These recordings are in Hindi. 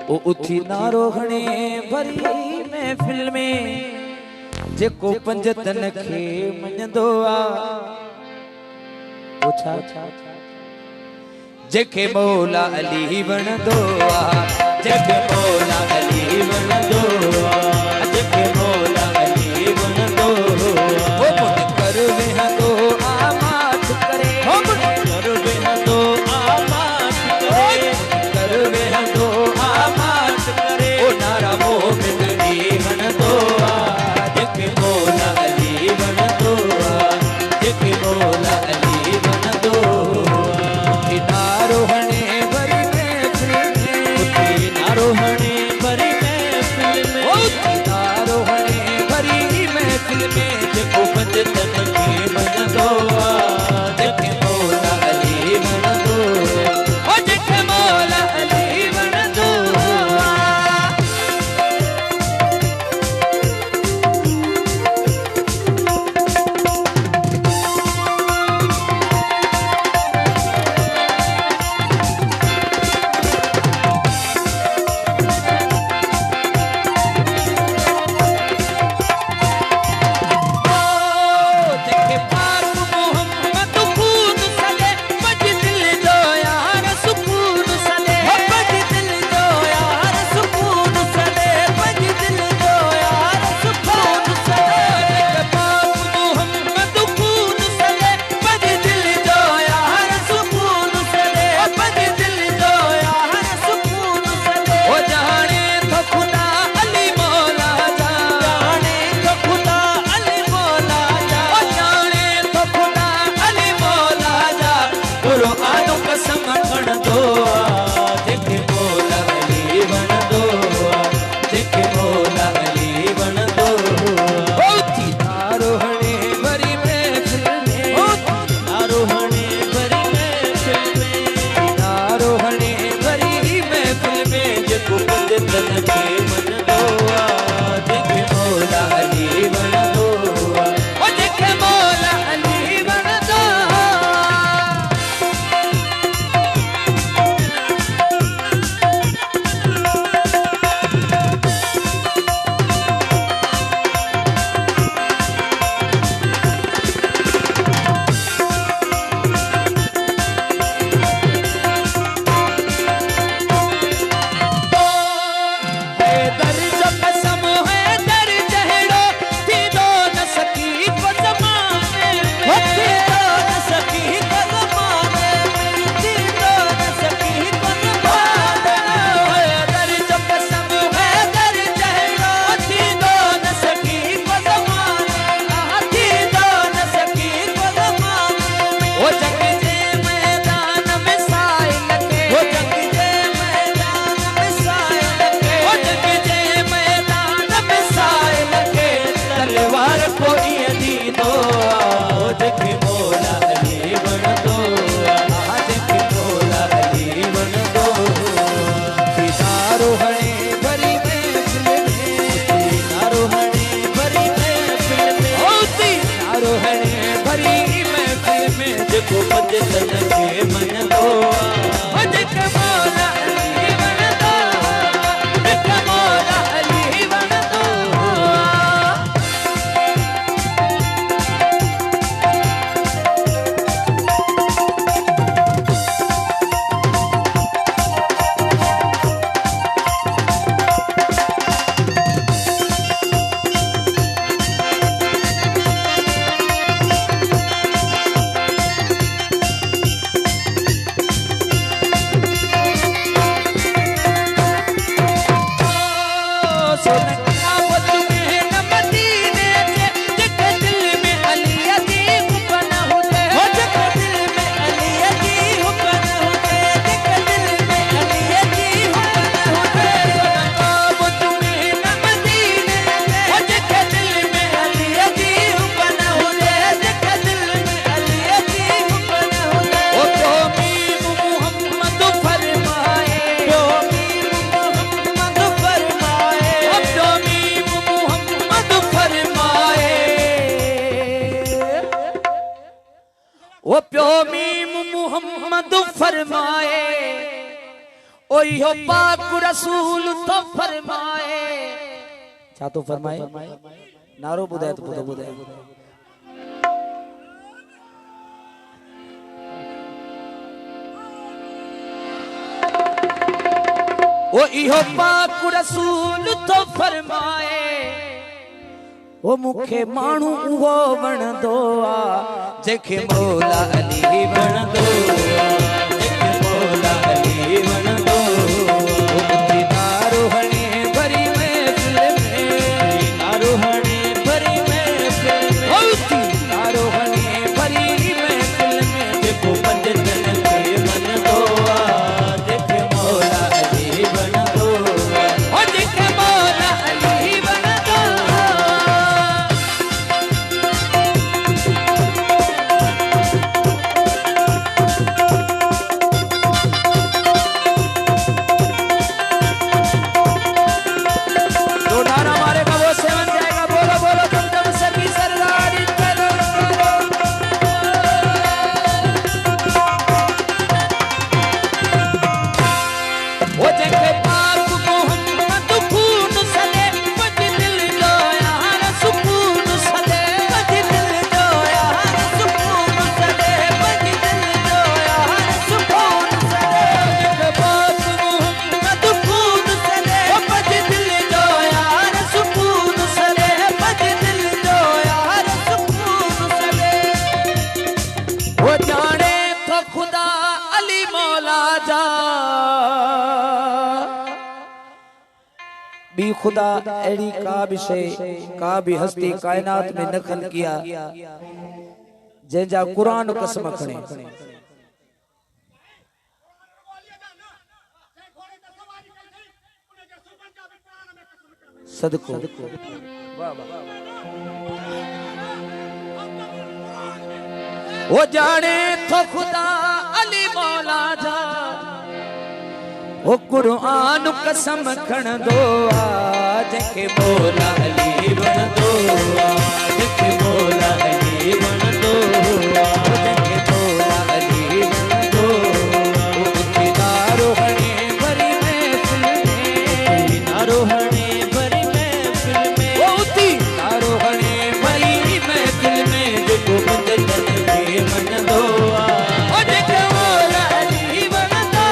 ओ उथी नारो घणे भरी महफिल में जेको पंजतन खे मञंदो आ पूछा जेके मौला अली वणंदो आ जेके मौला अली वणंदो आ जेके मौला अली वणंदो ओ मुन कर वेहंदो आ माठ करे ओ मुन कर वेहंदो आ माठ करे कर वेहंदो आ माठ करे ओ नारा मोहम्मद अली वणंदो आ जेके मौला अली वणंदो आ जेके मौला अली वणंदो नारोहणे भरी महफिल में नारोहणे भरी महफिल में नारोहणे भरी महफिल में जेको पंजतन खे मञंदो आ जेके मौला अली वणंदो ओ जेके मौला अली वणंदो जेको पंजतन खे मञंदो आ जेके मौला अली वणंदो जेके मौला अली वणंदो ओ प्यो मीम मुहम्मद फरमाए ओ यो पाक रसूल तो फरमाए छा तो फरमाए नारो बुधाए तो बुधाए ओ इहो पाक रसूल तो फरमाए ओ मुखे मानू उहो वणंदो आ जेके मौला अली वणंदो जेके मौला अली वणंदो नारोहणे भरी महफिल में नारोहणे भरी महफिल में नारोहणे भरी महफिल में जेको पंजतन खे वणंदो आ जेके मौला अली वणंदो ओ जेके मौला अली वणंदो बी खुदा एड़ी का भी शे का भी हस्ती कायनात में नखल किया जैजा कुरान कसम खणे सदको वो जाने तो खुदा अली मौला जा ओ कुरान कसम खणंदो आ जेके मौला अली वणंदो आ जेके मौला अली वणंदो आ जेके मौला अली वणंदो ओ नारोहणे भरी महफिल में नारोहणे भरी महफिल में ओ नारोहणे भरी महफिल में जेको पंजतन खे वणंदो आ ओ जेके मौला अली वणंदो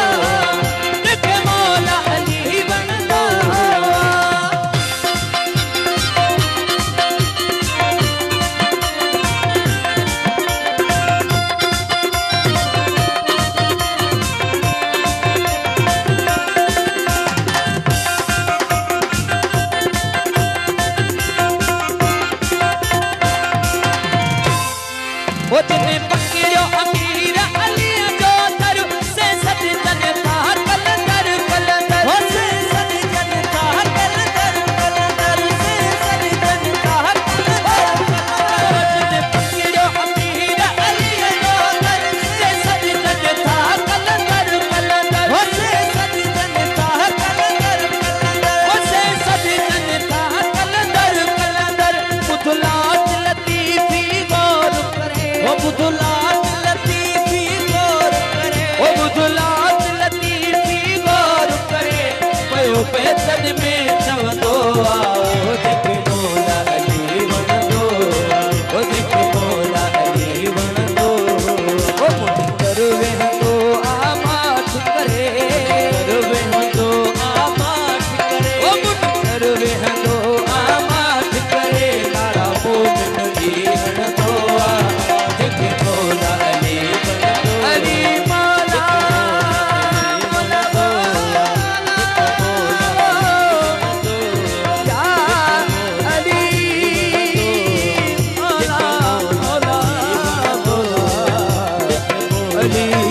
वो जिन्हें पकड़ो अमीर अली जो दर से सजदन था कलंदर कलंदर वो से सजदन था कलंदर कलंदर से सजदन था कलंदर जिन्हें पकड़ो अमीर अली जो दर से सजदन था कलंदर कलंदर वो से सजदन था कलंदर कलंदर वो से सजदन था कलंदर कलंदर मुदलात लतीफी गौर करे वो बुदुलात लतीफी गौर करे वो बुदुलात लतीफी गौर करे पयो पैसन में चवंदो आ जेके मौला अली वणंदो ओ जेके मौला अली वणंदो ओ मुठ कर वेहंदो आमाठ करे वेहंदो आमाठ करे ओ मुठ कर वेहंदो आमाठ करे नारा मोमिन जी वणंदो आ जेके मौला अली वणंदो अली मौला वणंदो या अली मौला मौला अली